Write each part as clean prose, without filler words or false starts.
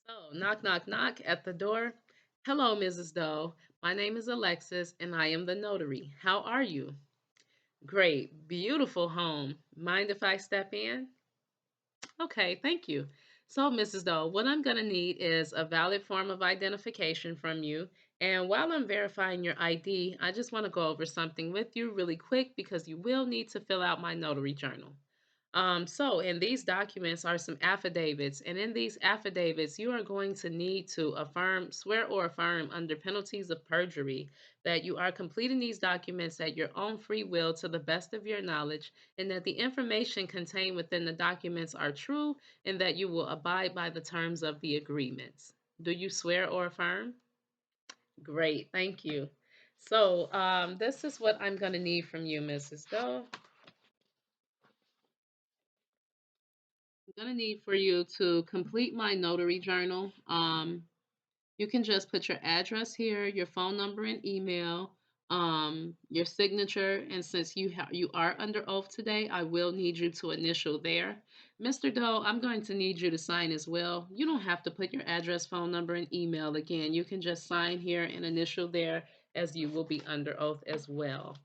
So, knock, knock, knock at the door. Hello, Mrs. Doe. My name is Alexis, and I am the notary. How are you? Great, beautiful home. Mind if I step in? Okay, thank you. So, Mrs. Doe, what I'm going to need is a valid form of identification from you. And while I'm verifying your ID, I just want to go over something with you really quick because you will need to fill out my notary journal. So in these documents are some affidavits, and in these affidavits, you are going to need to affirm, swear or affirm under penalties of perjury that you are completing these documents at your own free will to the best of your knowledge, and that the information contained within the documents are true, and that you will abide by the terms of the agreements. Do you swear or affirm? Great, thank you. So this is what I'm going to need from you, Mrs. Doe. I'm gonna need for you to complete my notary journal. You can just put your address here, your phone number and email, your signature, and since you are under oath today, I will need you to initial there. Mr. Doe, I'm going to need you to sign as well. You don't have to put your address, phone number, and email again. You can just sign here and initial there as you will be under oath as well.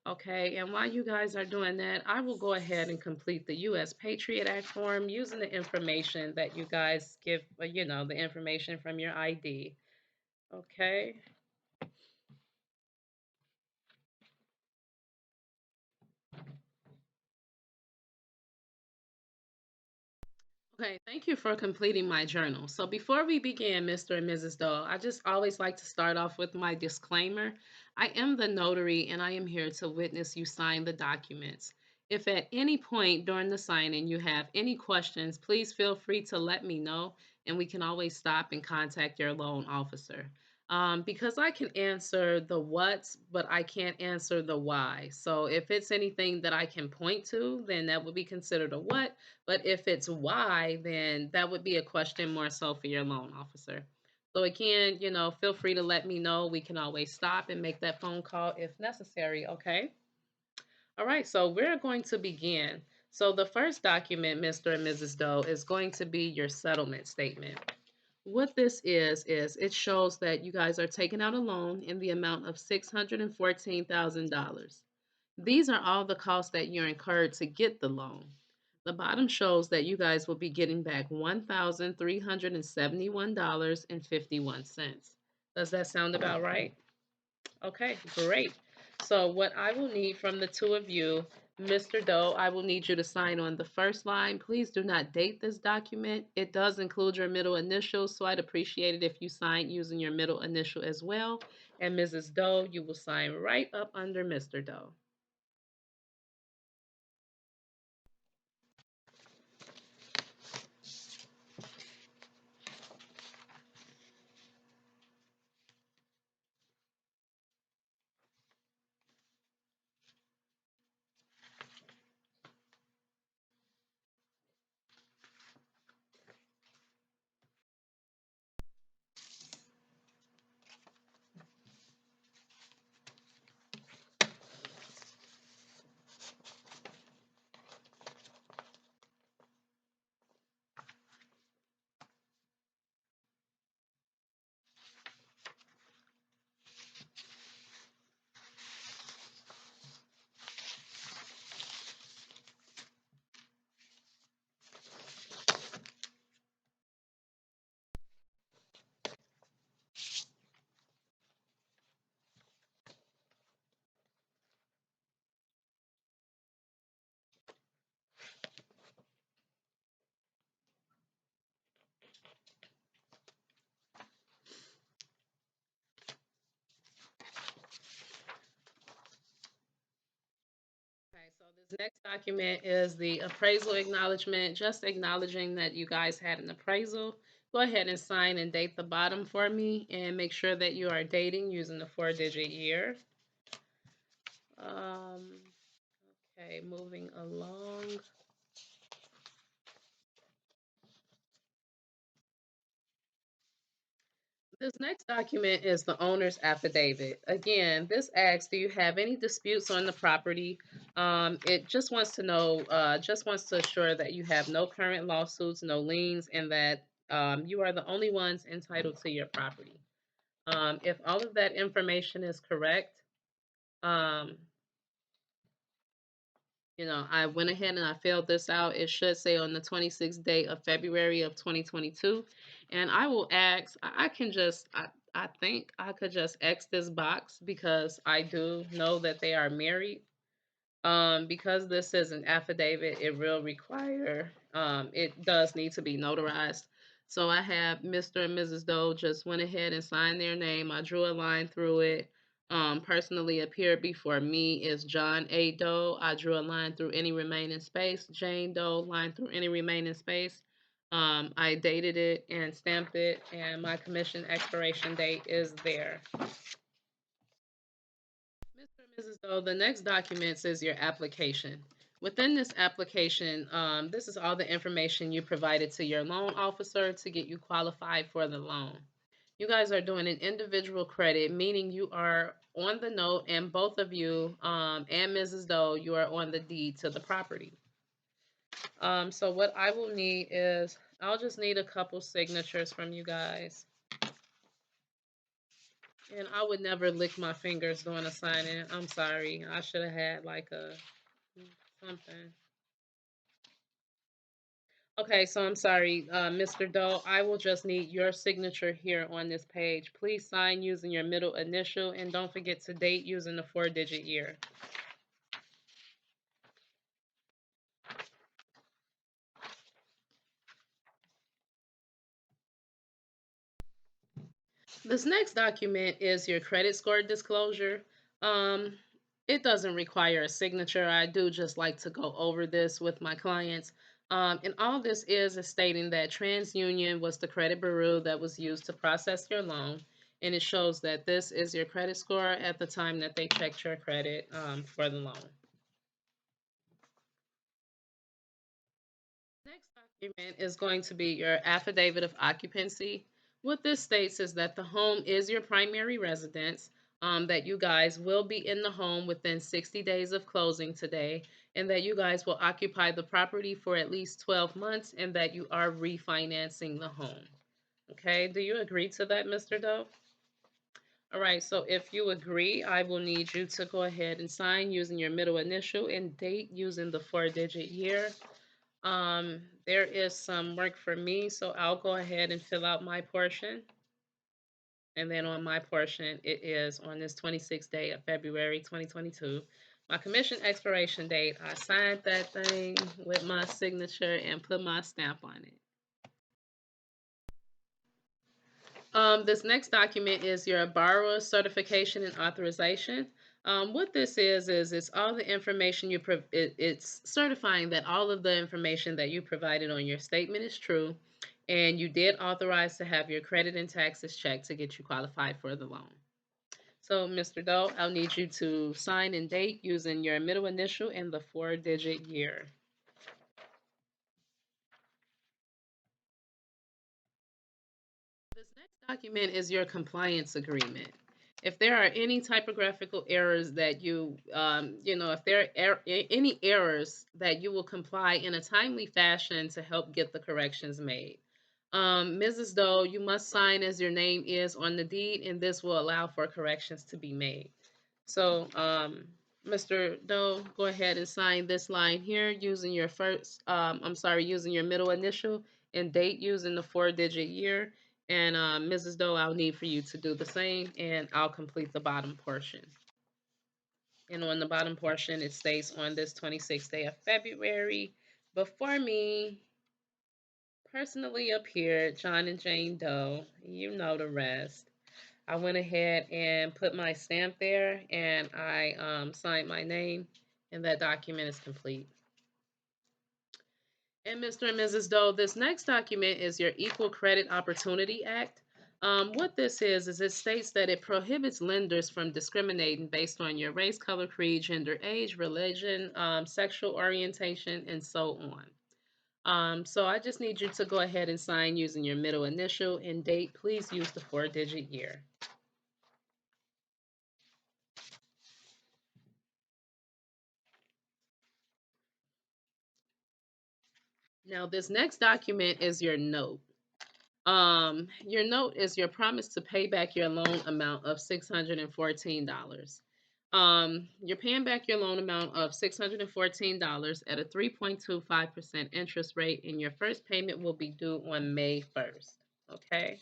Okay, and while you guys are doing that, I will go ahead and complete the U.S. Patriot Act form using the information that you guys give, the information from your ID. Okay. Okay, thank you for completing my journal. So before we begin, Mr. and Mrs. Doe, I just always like to start off with my disclaimer. I am the notary and I am here to witness you sign the documents. If at any point during the signing you have any questions, please feel free to let me know and we can always stop and contact your loan officer. Because I can answer the what's, but I can't answer the why. So if it's anything that I can point to, then that would be considered a what. But if it's why, then that would be a question more so for your loan officer. So again, feel free to let me know. We can always stop and make that phone call if necessary, okay? All right, so we're going to begin. So the first document, Mr. and Mrs. Doe, is going to be your settlement statement. What this is it shows that you guys are taking out a loan in the amount of $614,000. These are all the costs that you're incurred to get the loan. The bottom shows that you guys will be getting back $1,371.51. Does that sound about right? Okay, great. So what I will need from the two of you, Mr. Doe, I will need you to sign on the first line. Please do not date this document. It does include your middle initial, so I'd appreciate it if you sign using your middle initial as well. And Mrs. Doe, you will sign right up under Mr. Doe. Okay, so this next document is the appraisal acknowledgement, just acknowledging that you guys had an appraisal. Go ahead and sign and date the bottom for me and make sure that you are dating using the 4-digit year. Um, okay, moving along. This next document is the owner's affidavit. Again, this asks, do you have any disputes on the property? It just wants to know, just wants to assure that you have no current lawsuits, no liens, and that You are the only ones entitled to your property. If all of that information is correct, um, I went ahead and I filled this out. It should say on the 26th day of February of 2022. And I will ask, I can just, I think I could just X this box because I do know that they are married. Because this is an affidavit, it will require, it does need to be notarized. So I have Mr. and Mrs. Doe just went ahead and signed their name. I drew a line through it. Personally appeared before me is John A. Doe. I drew a line through any remaining space. Jane Doe, line through any remaining space. I dated it and stamped it, and my commission expiration date is there. Mr. and Mrs. Doe, the next documents is your application. Within this application, this is all the information you provided to your loan officer to get you qualified for the loan. You guys are doing an individual credit, meaning you are on the note, and both of you and Mrs. Doe, you are on the deed to the property. So what I will need is, I'll just need a couple signatures from you guys. And I would never lick my fingers doing a signing. I'm sorry. I should have had like a something. Okay, so I'm sorry, Mr. Doe. I will just need your signature here on this page. Please sign using your middle initial and don't forget to date using the 4-digit year. This next document is your credit score disclosure. Um, it doesn't require a signature. I do just like to go over this with my clients. And all this is stating that TransUnion was the credit bureau that was used to process your loan. And it shows that this is your credit score at the time that they checked your credit for the loan. Next document is going to be your Affidavit of Occupancy. What this states is that the home is your primary residence, that you guys will be in the home within 60 days of closing today, and that you guys will occupy the property for at least 12 months, and that you are refinancing the home. Okay, do you agree to that, Mr. Doe? All right, so if you agree, I will need you to go ahead and sign using your middle initial and date using the 4-digit year. There is some work for me, so I'll go ahead and fill out my portion. And then on my portion, it is on this 26th day of February 2022. My commission expiration date, I signed that thing with my signature and put my stamp on it. This next document is your borrower certification and authorization. What this is it's all the information it's certifying that all of the information that you provided on your statement is true, and you did authorize to have your credit and taxes checked to get you qualified for the loan. So, Mr. Doe, I'll need you to sign and date using your middle initial and the 4-digit year. This next document is your compliance agreement. If there are any typographical errors that if there are any errors that you will comply in a timely fashion to help get the corrections made. Mrs. Doe, you must sign as your name is on the deed, and this will allow for corrections to be made. So, Mr. Doe, go ahead and sign this line here using your using your middle initial and date using the 4-digit year. And Mrs. Doe, I'll need for you to do the same, and I'll complete the bottom portion. And on the bottom portion, it states on this 26th day of February, before me personally appeared John and Jane Doe. You know the rest. I went ahead and put my stamp there, and I signed my name, and that document is complete. And Mr. and Mrs. Doe, this next document is your Equal Credit Opportunity Act. What this is it states that it prohibits lenders from discriminating based on your race, color, creed, gender, age, religion, sexual orientation, and so on. So I just need you to go ahead and sign using your middle initial and date. Please use the 4-digit year. Now, this next document is your note. Your note is your promise to pay back your loan amount of $614. You're paying back your loan amount of $614 at a 3.25% interest rate, and your first payment will be due on May 1st. Okay.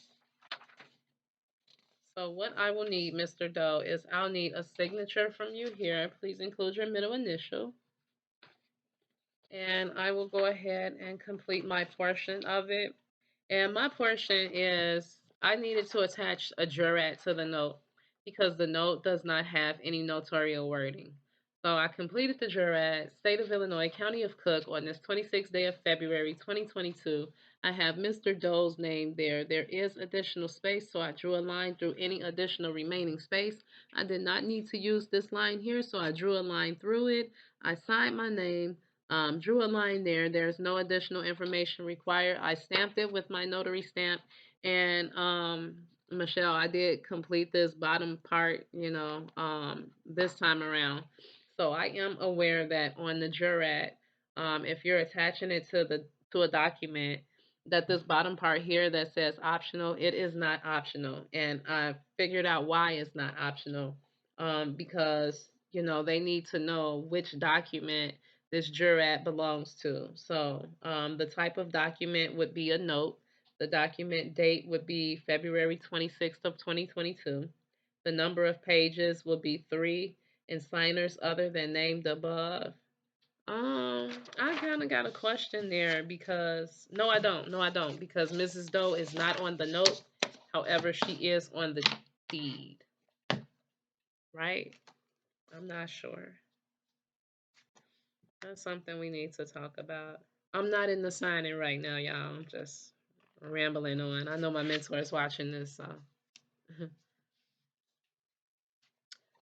So what I will need, Mr. Doe, is I'll need a signature from you here. Please include your middle initial. And I will go ahead and complete my portion of it. And my portion is I needed to attach a jurat to the note because the note does not have any notarial wording. So I completed the jurat, State of Illinois, County of Cook, on this 26th day of February 2022. I have Mr. Doe's name there. There is additional space, so I drew a line through any additional remaining space. I did not need to use this line here, so I drew a line through it. I signed my name. Drew a line there. There's no additional information required. I stamped it with my notary stamp. And Michelle, I did complete this bottom part, this time around. So I am aware that on the jurat, if you're attaching it to a document, that this bottom part here that says optional, it is not optional. And I figured out why it's not optional. Because they need to know which document this jurat belongs to. So the type of document would be a note. The document date would be February 26th of 2022. The number of pages will be 3, and signers other than named above. I kind of got a question there because no, I don't. No, I don't because Mrs. Doe is not on the note. However, she is on the deed, right? I'm not sure. That's something we need to talk about. I'm not in the signing right now, y'all. I'm just rambling on. I know my mentor is watching this, so.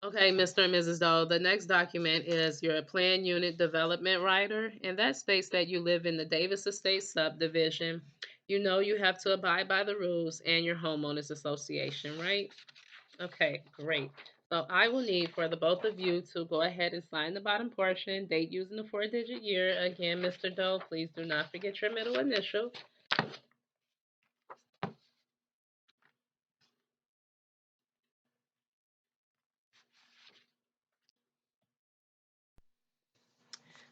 Okay, Mr. and Mrs. Doe, the next document is your plan unit development rider, and that states that you live in the Davis Estate subdivision. You know you have to abide by the rules and your homeowners association, right? Okay, great. So I will need for the both of you to go ahead and sign the bottom portion, date using the 4-digit year. Again, Mr. Doe, please do not forget your middle initial.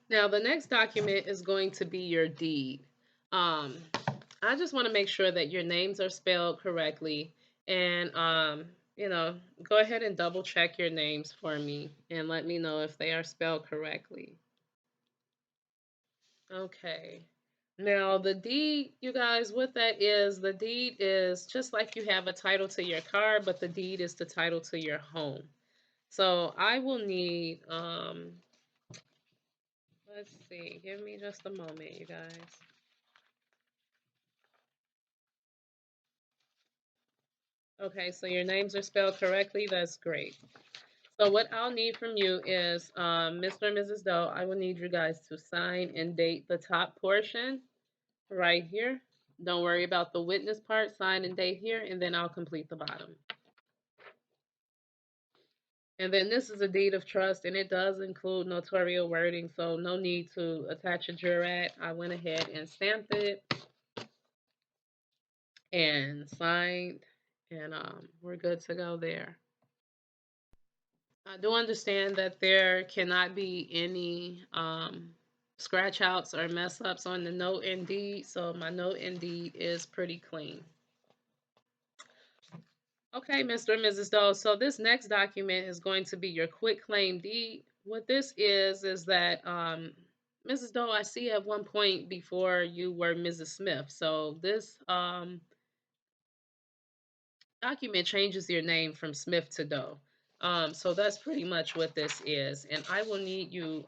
Now, the next document is going to be your deed. Um, I just want to make sure that your names are spelled correctly. And, go ahead and double check your names for me and let me know if they are spelled correctly. Okay. Now, the deed, you guys, what that is, the deed is just like you have a title to your car, but the deed is the title to your home. So I will need, let's see, give me just a moment, you guys. Okay, so your names are spelled correctly. That's great. So what I'll need from you is, Mr. and Mrs. Doe, I will need you guys to sign and date the top portion right here. Don't worry about the witness part. Sign and date here, and then I'll complete the bottom. And then this is a deed of trust, and it does include notarial wording, so no need to attach a jurat. I went ahead and stamped it and signed, and we're good to go there. I do understand that there cannot be any scratch outs or mess ups on the note and deed, so my note and deed is pretty clean. Okay, Mr. and Mrs. Doe, so this next document is going to be your quit claim deed. What this is that Mrs. Doe, I see at one point before you were Mrs. Smith, so this document changes your name from Smith to Doe. So that's pretty much what this is. And I will need you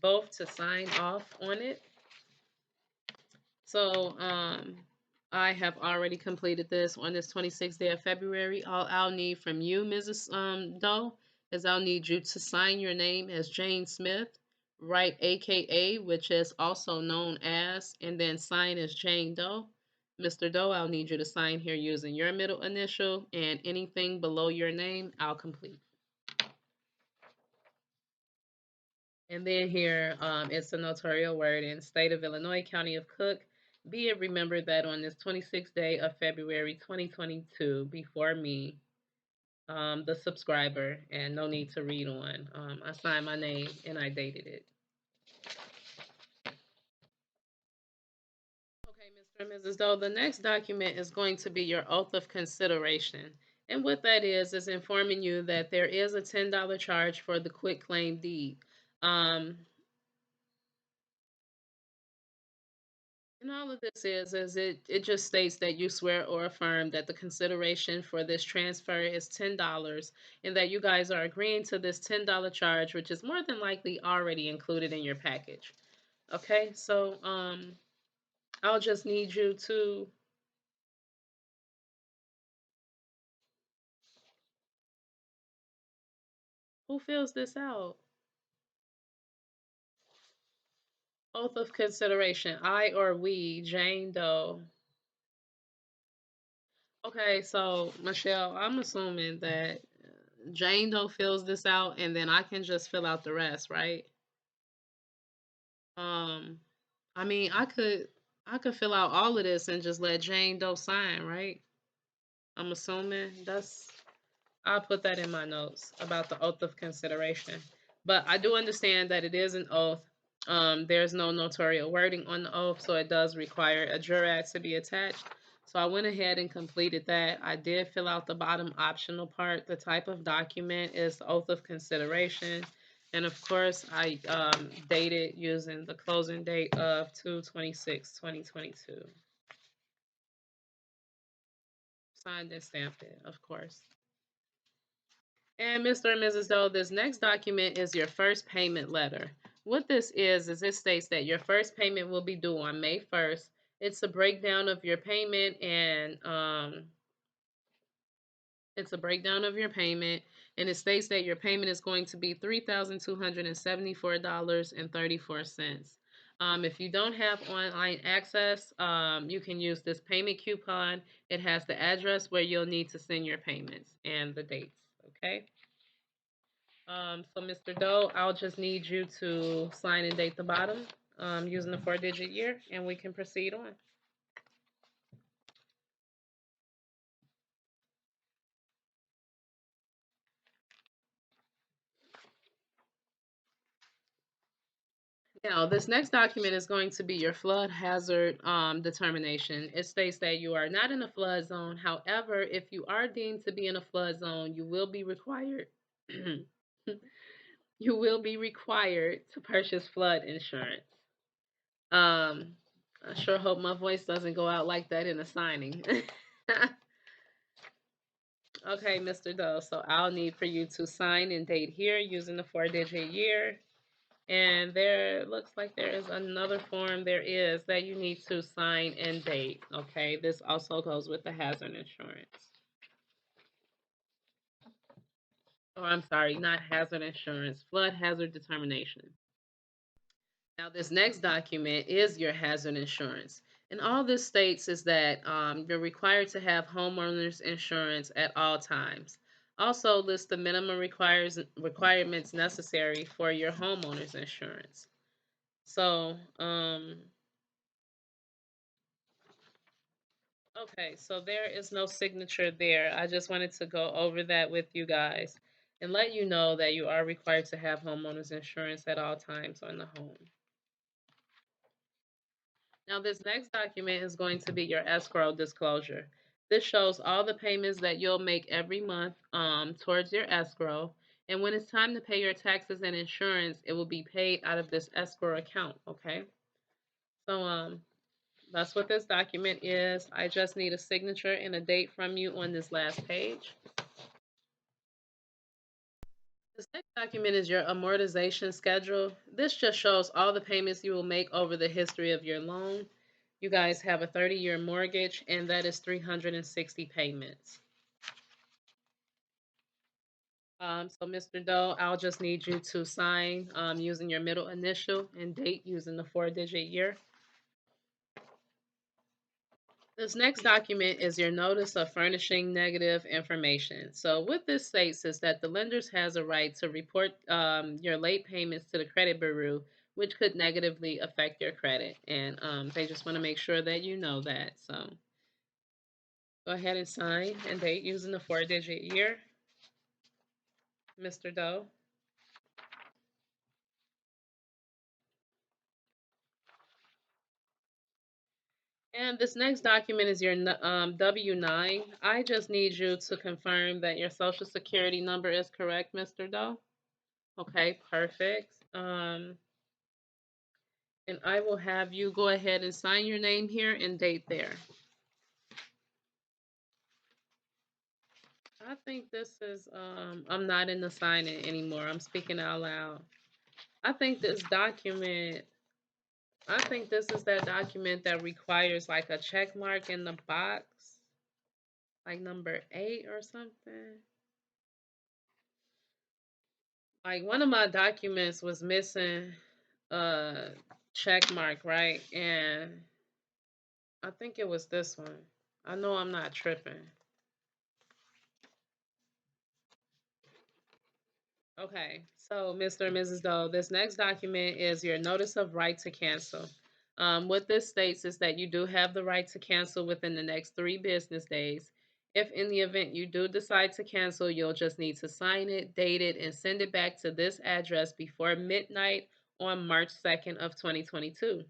both to sign off on it. So I have already completed this on this 26th day of February. All I'll need from you, Mrs. Doe, is I'll need you to sign your name as Jane Smith, write AKA, which is also known as, and then sign as Jane Doe. Mr. Doe, I'll need you to sign here using your middle initial, and anything below your name, I'll complete. And then here, it's a notarial word in State of Illinois, County of Cook. Be it remembered that on this 26th day of February 2022, before me, the subscriber, and no need to read on, I signed my name and I dated it. Okay, Mr. and Mrs. Doe, the next document is going to be your oath of consideration. And what that is informing you that there is a $10 charge for the quitclaim deed. Um, and all of this is it just states that you swear or affirm that the consideration for this transfer is $10 and that you guys are agreeing to this $10 charge, which is more than likely already included in your package. Okay, so I'll just need you to who fills this out? Oath of consideration. I or we, Jane Doe. Okay, so Michelle, I'm assuming that Jane Doe fills this out and then I can just fill out the rest, right? Um, I mean, I could fill out all of this and just let Jane Doe sign, right? I'm assuming that's I'll put that in my notes about the oath of consideration. But I do understand that it is an oath. There's no notarial wording on the oath, so it does require a jurat to be attached. So I went ahead and completed that. I did fill out the bottom optional part. The type of document is the oath of consideration. And of course, I dated using the closing date of 2/26/2022. Signed and stamped it, of course. And Mr. and Mrs. Doe, this next document is your first payment letter. What this is it states that your first payment will be due on May 1st. It's a breakdown of your payment and it's a breakdown of your payment, and it states that your payment is going to be $3,274.34. If you don't have online access, you can use this payment coupon. It has the address where you'll need to send your payments and the dates. Okay. So Mr. Doe, I'll just need you to sign and date the bottom using the 4-digit year, and we can proceed on. Now, this next document is going to be your flood hazard determination. It states that you are not in a flood zone. However, if you are deemed to be in a flood zone, you will be required you will be required to purchase flood insurance. Um, I sure hope my voice doesn't go out like that in a signing. Okay, Mr. Doe, so I'll need for you to sign and date here using the 4-digit year. And there looks like there is another form there is that you need to sign and date. Okay, this also goes with the hazard insurance. Oh, I'm sorry, not hazard insurance, flood hazard determination. Now, this next document is your hazard insurance. And all this states is that you're required to have homeowners insurance at all times. Also lists the minimum requirements necessary for your homeowners insurance. So, okay, so there is no signature there. I just wanted to go over that with you guys and let you know that you are required to have homeowners insurance at all times on the home. Now, this next document is going to be your escrow disclosure. This shows all the payments that you'll make every month towards your escrow. And when it's time to pay your taxes and insurance, it will be paid out of this escrow account, okay? So that's what this document is. I just need a signature and a date from you on this last page. This next document is your amortization schedule. This just shows all the payments you will make over the history of your loan. You guys have a 30-year mortgage, and that is 360 payments. So Mr. Doe, I'll just need you to sign using your middle initial and date using the 4-digit year. This next document is your notice of furnishing negative information. So what this states is that the lenders has a right to report your late payments to the credit bureau which could negatively affect your credit. And they just want to make sure that you know that. So go ahead and sign and date using the 4-digit year, Mr. Doe. And this next document is your W-9. I just need you to confirm that your social security number is correct, Mr. Doe. Okay, perfect. And I will have you go ahead and sign your name here and date there. I think this is, I'm not in the signing anymore. I'm speaking out loud. I think this document, I think this is that document that requires like a check mark in the box, like number 8 or something. Like one of my documents was missing a check mark, right? And I think it was this one. I know I'm not tripping. Okay, so Mr. and Mrs. Doe, this next document is your notice of right to cancel. What this states is that you do have the right to cancel within the next 3 business days. If in the event you do decide to cancel, you'll just need to sign it, date it, and send it back to this address before midnight on March 2nd of 2022.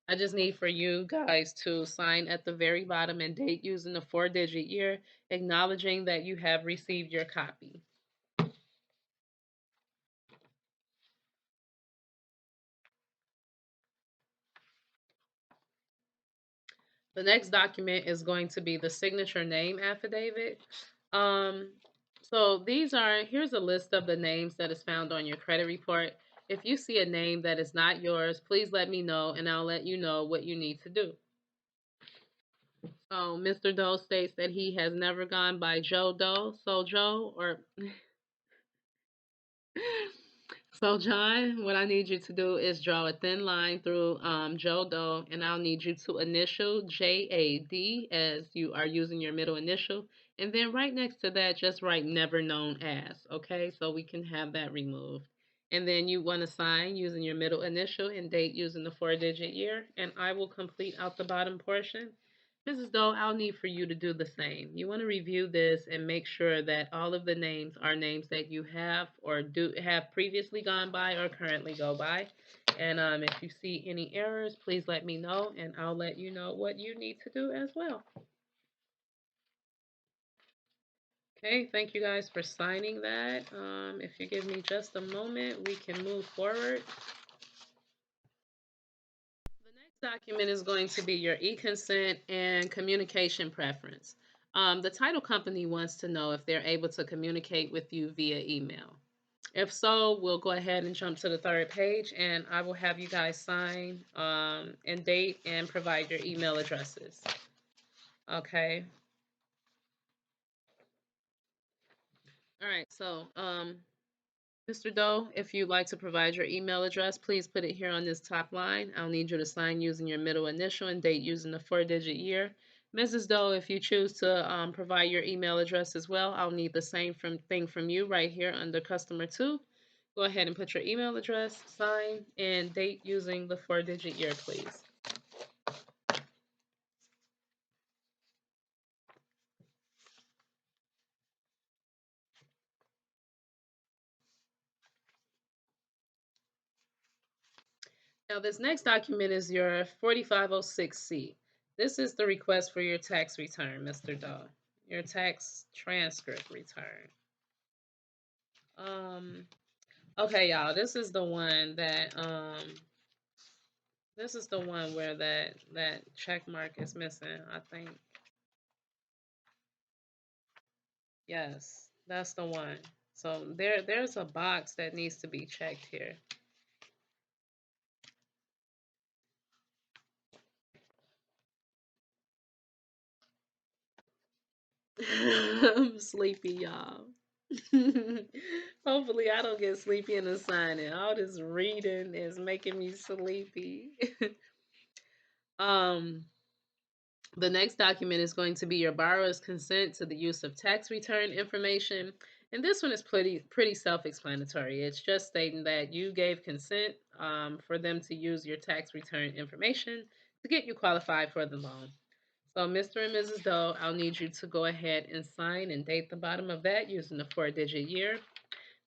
I just need for you guys to sign at the very bottom and date using the 4-digit year, acknowledging that you have received your copy. The next document is going to be the signature name affidavit. Um, so here's a list of the names that is found on your credit report. If you see a name that is not yours, please let me know and I'll let you know what you need to do. So Mr. Doe states that he has never gone by Joe Doe. So Joe or So, John, what I need you to do is draw a thin line through Joe Doe, and I'll need you to initial JAD as you are using your middle initial. And then right next to that, just write never known as, okay? So we can have that removed. And then you want to sign using your middle initial and date using the 4-digit year, and I will complete out the bottom portion. Mrs. Doe, I'll need for you to do the same. You want to review this and make sure that all of the names are names that you have or do have previously gone by or currently go by. And if you see any errors, please let me know and I'll let you know what you need to do as well. Okay, thank you guys for signing that. If you give me just a moment, we can move forward. The next document is going to be your e-consent and communication preference. The title company wants to know if they're able to communicate with you via email. If so, we'll go ahead and jump to the 3rd page and I will have you guys sign and date and provide your email addresses. Okay. All right. So Mr. Doe, if you'd like to provide your email address, please put it here on this top line. I'll need you to sign using your middle initial and date using the 4-digit year. Mrs. Doe, if you choose to provide your email address as well, I'll need the same thing from you right here under Customer 2. Go ahead and put your email address, sign, and date using the 4-digit year, please. Now, this next document is your 4506C. This is the request for your tax return, Mr. Doe. Your tax transcript return. Um, okay, y'all, this is the one where that check mark is missing, I think. Yes, that's the one. So there's a box that needs to be checked here. I'm sleepy, y'all. Hopefully, I don't get sleepy in the signing. All this reading is making me sleepy. um, the next document is going to be your borrower's consent to the use of tax return information. And this one is pretty self-explanatory. It's just stating that you gave consent for them to use your tax return information to get you qualified for the loan. So, Mr. and Mrs. Doe, I'll need you to go ahead and sign and date the bottom of that using the 4-digit year.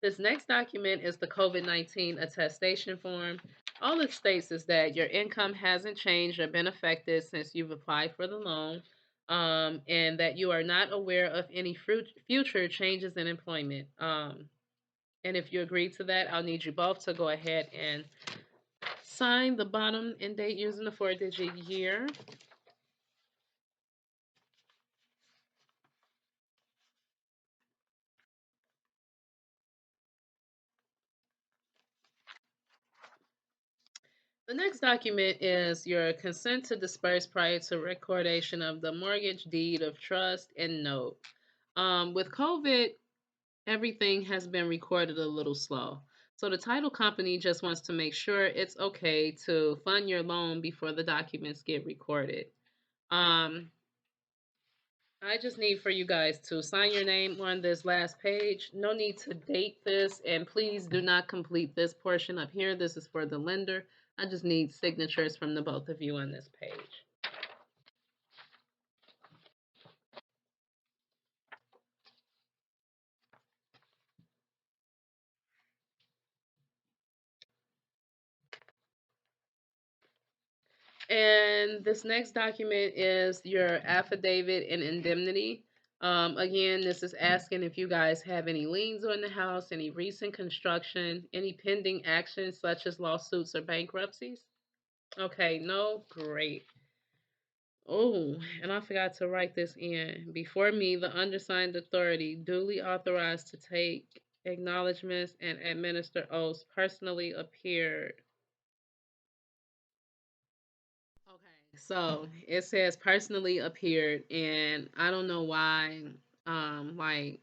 This next document is the COVID-19 attestation form. All it states is that your income hasn't changed or been affected since you've applied for the loan, and that you are not aware of any future changes in employment. And if you agree to that, I'll need you both to go ahead and sign the bottom and date using the 4-digit year. The next document is your consent to disperse prior to recordation of the mortgage, deed of trust, and note. With COVID, everything has been recorded a little slow. So the title company just wants to make sure it's okay to fund your loan before the documents get recorded. Um, I just need for you guys to sign your name on this last page. No need to date this, and please do not complete this portion up here. This is for the lender. I just need signatures from the both of you on this page. And this next document is your affidavit and indemnity. Again, this is asking if you guys have any liens on the house, any recent construction, any pending actions such as lawsuits or bankruptcies. Okay, no, great. Oh, and I forgot to write this in. Before me, the undersigned authority duly authorized to take acknowledgments and administer oaths personally appeared. Okay, so it says personally appeared, and I don't know why. Like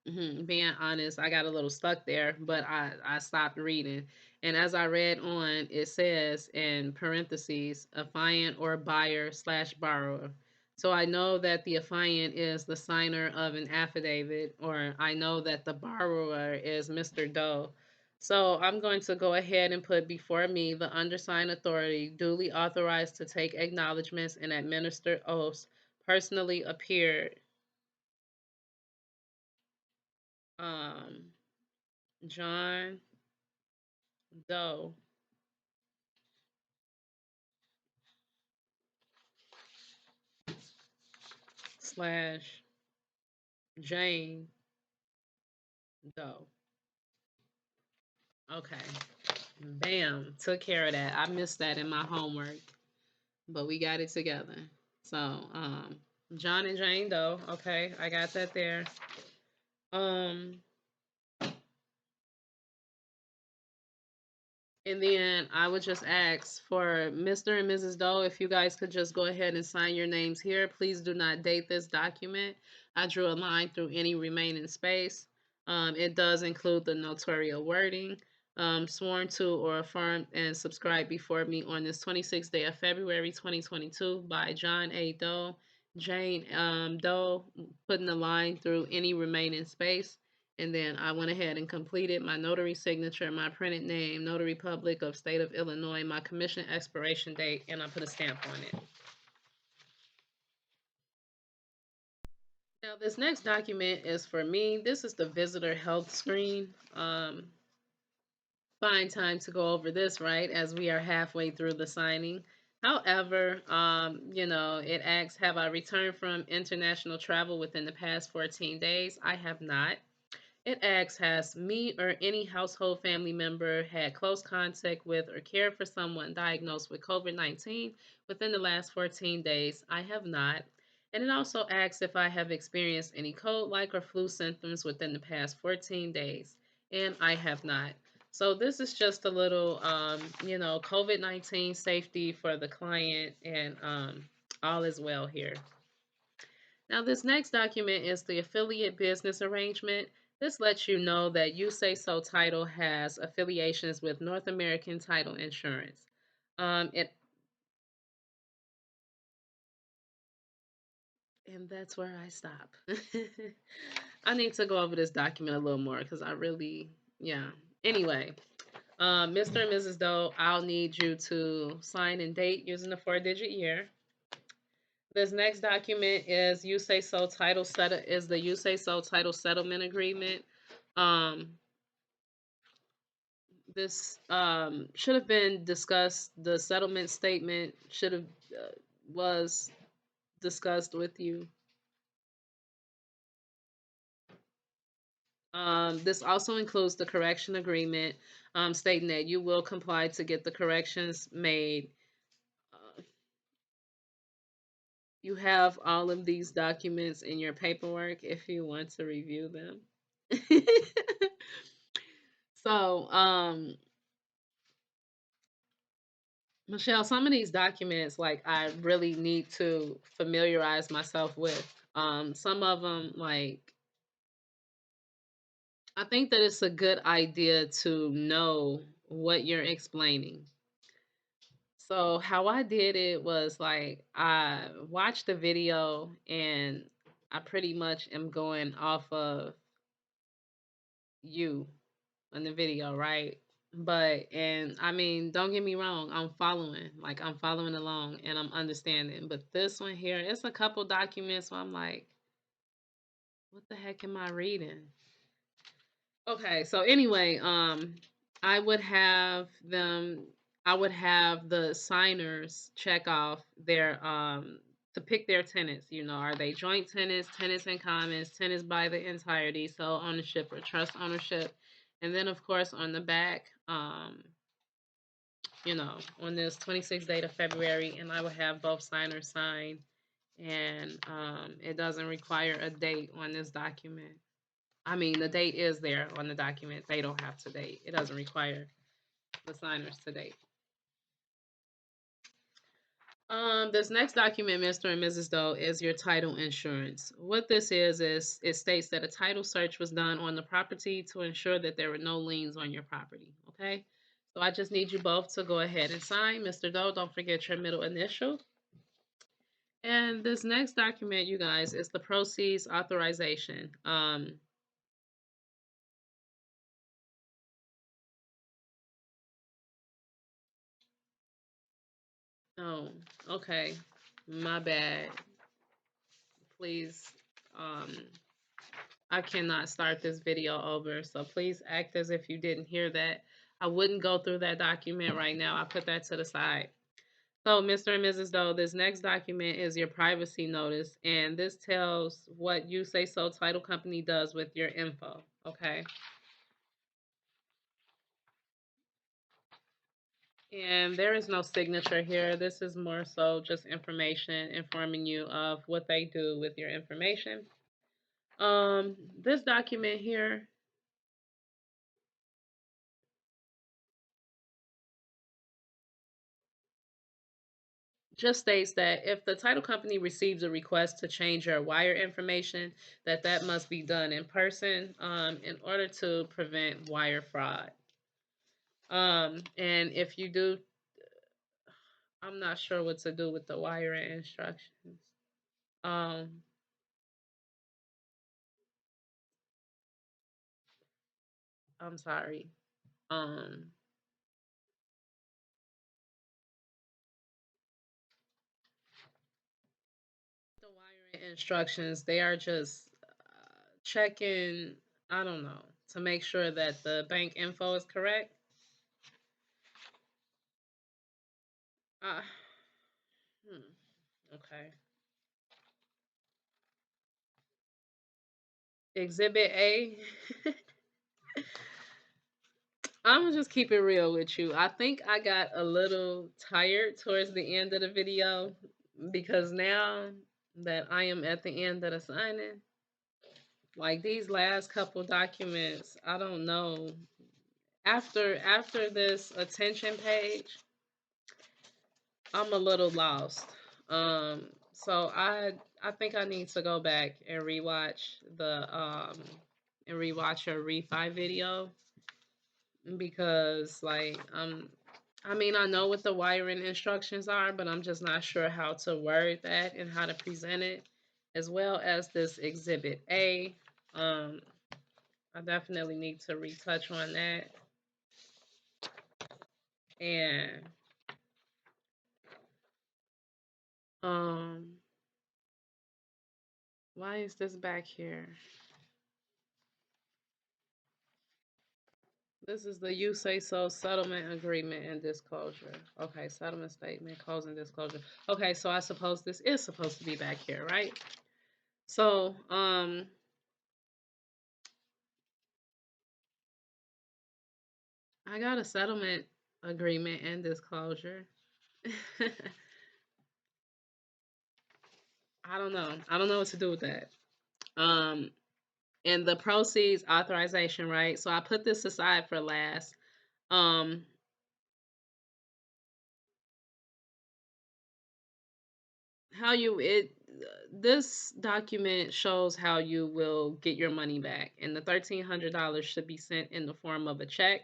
being honest, I got a little stuck there, but I stopped reading. And as I read on, it says in parentheses, affiant or buyer slash borrower. So I know that the affiant is the signer of an affidavit, or I know that the borrower is Mr. Doe. So I'm going to go ahead and put before me the undersigned authority duly authorized to take acknowledgments and administer oaths personally appeared. Um, John Doe slash Jane Doe. Okay. Bam. Took care of that. I missed that in my homework, but we got it together. So, John and Jane Doe. Okay. I got that there. Um, And then I would just ask for Mr. and Mrs. Doe, if you guys could just go ahead and sign your names here. Please do not date this document. I drew a line through any remaining space. It does include the notarial wording. Sworn to or affirmed and subscribed before me on this 26th day of February 2022 by John A. Doe. Jane Doe, putting the line through any remaining space. And then I went ahead and completed my notary signature, my printed name, Notary Public of State of Illinois, my commission expiration date, and I put a stamp on it. Now, this next document is for me. This is the visitor health screen. Find time to go over this, right, as we are halfway through the signing. However, it asks, have I returned from international travel within the past 14 days? I have not. It asks, has me or any household family member had close contact with or cared for someone diagnosed with COVID-19 within the last 14 days? I have not. And it also asks if I have experienced any cold-like or flu symptoms within the past 14 days. And I have not. So this is just a little, COVID-19 safety for the client, and all is well here. Now, this next document is the affiliate business arrangement. This lets you know that You Say So Title has affiliations with North American Title Insurance. It And that's where I stop. I need to go over this document a little more because I really, yeah. Anyway, Mr. and Mrs. Doe, I'll need you to sign and date using the 4-digit year. This next document is you say so title settle is the you say so title settlement agreement. Um, this should have been discussed. The settlement statement should have was discussed with you. This also includes the correction agreement, stating that you will comply to get the corrections made. Uh, you have all of these documents in your paperwork if you want to review them. So, Michelle, some of these documents, like, I really need to familiarize myself with. Some of them, like, I think that it's a good idea to know what you're explaining. So how I did it was like I watched the video and I pretty much am going off of you in the video, right? But and I mean, don't get me wrong, I'm following along and I'm understanding. But this one here, it's a couple documents where I'm like, what the heck am I reading? Okay, so anyway, I would have them I would have the signers check off their to pick their tenants, are they joint tenants, tenants in commons, tenants by the entirety, so ownership or trust ownership. And then of course on the back, on this 26th date of February, and I would have both signers sign, and it doesn't require a date on this document. I mean, the date is there on the document. They don't have to date. It doesn't require the signers to date. This next document, Mr. and Mrs. Doe, is your title insurance. What this is it states that a title search was done on the property to ensure that there were no liens on your property. Okay, so I just need you both to go ahead and sign. Mr. Doe, don't forget your middle initial. And this next document, you guys, is the proceeds authorization. Oh, okay. My bad. Please, um, I cannot start this video over, so please act as if you didn't hear that. I wouldn't go through that document right now. I put that to the side. So, Mr. and Mrs. Doe, this next document is your privacy notice, and this tells what you say so title company does with your info, okay? And there is no signature here. This is more so just information informing you of what they do with your information. This document here just states that if the title company receives a request to change your wire information, that must be done in person in order to prevent wire fraud. And if you do, I'm not sure what to do with the wiring instructions. Um, I'm sorry. Um, the wiring instructions, they are just checking, I don't know, to make sure that the bank info is correct. Uh, okay. Exhibit A. I'm gonna just keep it real with you. I think I got a little tired towards the end of the video because now that I am at the end of the signing, like these last couple documents, I don't know. After this attention page, I'm a little lost. So I think I need to go back and rewatch your refi video because like I mean I know what the wiring instructions are, but I'm just not sure how to word that and how to present it as well as this Exhibit A. I definitely need to retouch on that. And um, why is this back here? This is the You Say So settlement agreement and disclosure. Okay, settlement statement, closing disclosure. Okay, so I suppose this is supposed to be back here, right? So, I got a settlement agreement and disclosure. I don't know. I don't know what to do with that. Um, and the proceeds authorization, right? So I put this aside for last. Um, how you it this document shows how you will get your money back, and the $1,300 should be sent in the form of a check.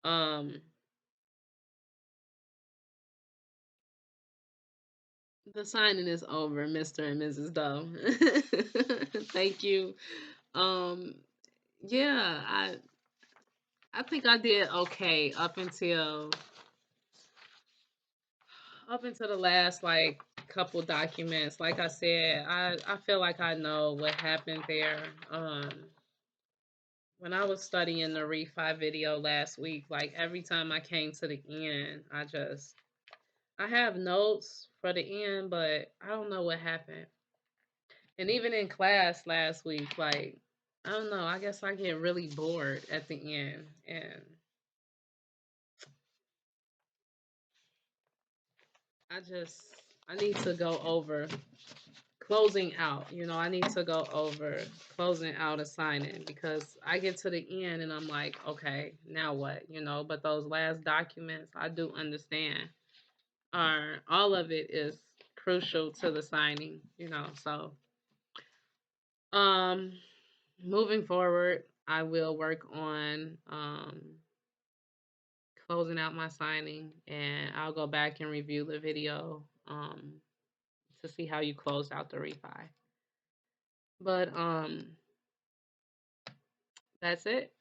Um, the signing is over, Mr. and Mrs. Doe. Thank you. Um, yeah, I think I did okay up until the last like couple documents. Like I said, I feel like I know what happened there. When I was studying the refi video last week, like every time I came to the end, I have notes for the end, but I don't know what happened. And even in class last week, like I don't know, I guess I get really bored at the end, and I just I need to go over closing out. I need to go over closing out a signing because I get to the end and I'm like, okay, now what? But those last documents, I do understand, are all of it is crucial to the signing. So, um, moving forward, I will work on closing out my signing, and I'll go back and review the video to see how you close out the refi. But that's it.